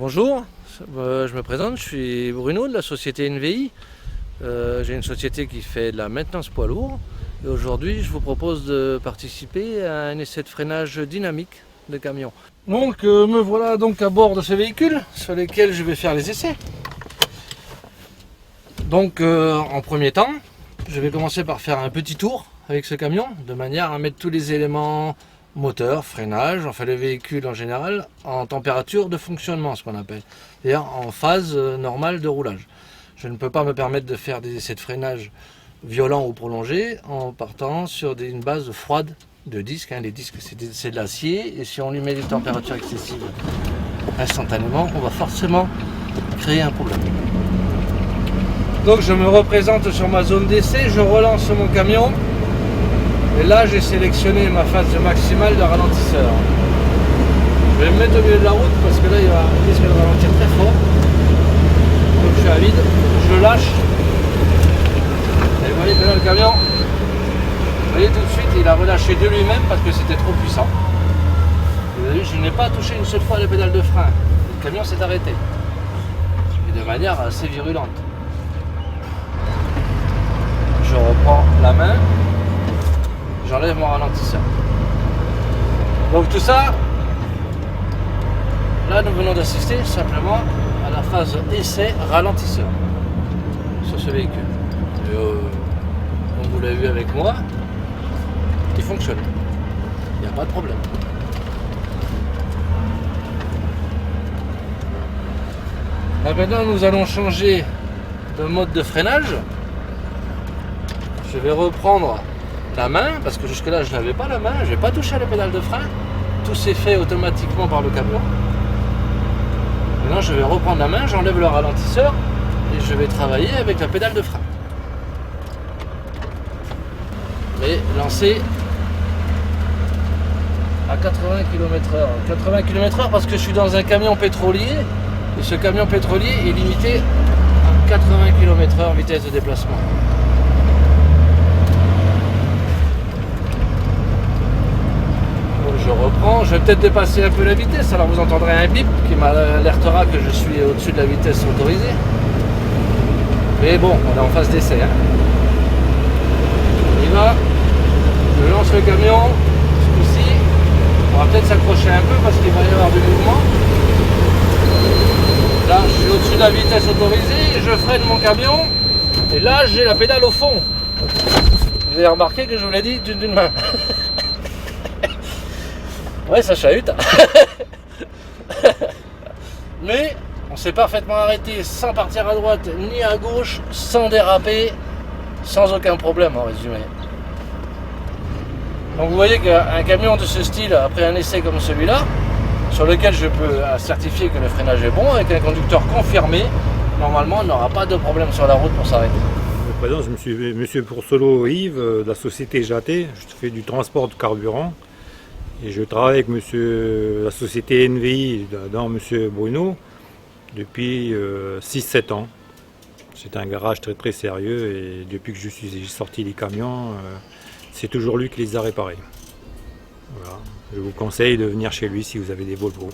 Bonjour, je me présente, je suis Bruno de la société NVI. J'ai une société qui fait de la maintenance poids lourd et aujourd'hui je vous propose de participer à un essai de freinage dynamique de camion. Donc me voilà donc à bord de ce véhicule sur lequel je vais faire les essais. Donc en premier temps, je vais commencer par faire un petit tour avec ce camion de manière à mettre tous les éléments moteur, freinage, enfin le véhicule en général, en température de fonctionnement, ce qu'on appelle, c'est-à-dire en phase normale de roulage. Je ne peux pas me permettre de faire des essais de freinage violents ou prolongés en partant sur une base froide de disques. Les disques c'est de l'acier et si on lui met des températures excessives instantanément, on va forcément créer un problème. Donc je me représente sur ma zone d'essai, je relance mon camion. Et là, j'ai sélectionné ma phase maximale de ralentisseur. Je vais me mettre au milieu de la route parce que là, il risque de ralentir très fort. Donc je suis à vide, je lâche. Et vous voyez que là, le camion, vous voyez tout de suite, il a relâché de lui-même parce que c'était trop puissant. Vous avez vu, je n'ai pas touché une seule fois les pédales de frein. Le camion s'est arrêté. Et de manière assez virulente. Je reprends la main. J'enlève mon ralentisseur. Donc tout ça, là nous venons d'assister simplement à la phase essai ralentisseur sur ce véhicule. Et, comme vous l'avez vu avec moi, il fonctionne. Il n'y a pas de problème. Là, maintenant nous allons changer de mode de freinage. Je vais reprendre la main, parce que jusque là je n'avais pas la main, je n'ai pas touché à la pédale de frein, tout s'est fait automatiquement par le camion. Maintenant je vais reprendre la main, j'enlève le ralentisseur et je vais travailler avec la pédale de frein. Mais lancé à 80 km/h. 80 km/h parce que je suis dans un camion pétrolier et ce camion pétrolier est limité à 80 km/h vitesse de déplacement. Je reprends, je vais peut-être dépasser un peu la vitesse, alors vous entendrez un bip qui m'alertera que je suis au-dessus de la vitesse autorisée. Mais bon, on est en phase d'essai. On y va, je lance le camion, ce coup-ci, on va peut-être s'accrocher un peu parce qu'il va y avoir du mouvement. Là, je suis au-dessus de la vitesse autorisée, je freine mon camion, et là, j'ai la pédale au fond. Vous avez remarqué que je vous l'ai dit d'une main. Ouais, ça chahute. Mais on s'est parfaitement arrêté sans partir à droite ni à gauche, sans déraper, sans aucun problème en résumé. Donc vous voyez qu'un camion de ce style, après un essai comme celui-là, sur lequel je peux certifier que le freinage est bon, avec un conducteur confirmé, normalement on n'aura pas de problème sur la route pour s'arrêter. Je me présente, je suis Monsieur Poursolo Yves de la société JAT, je fais du transport de carburant. Et je travaille avec la société NVI, dans Monsieur Bruno, depuis 6-7 ans. C'est un garage très très sérieux et depuis que j'ai sorti les camions, c'est toujours lui qui les a réparés. Voilà. Je vous conseille de venir chez lui si vous avez des Volvo.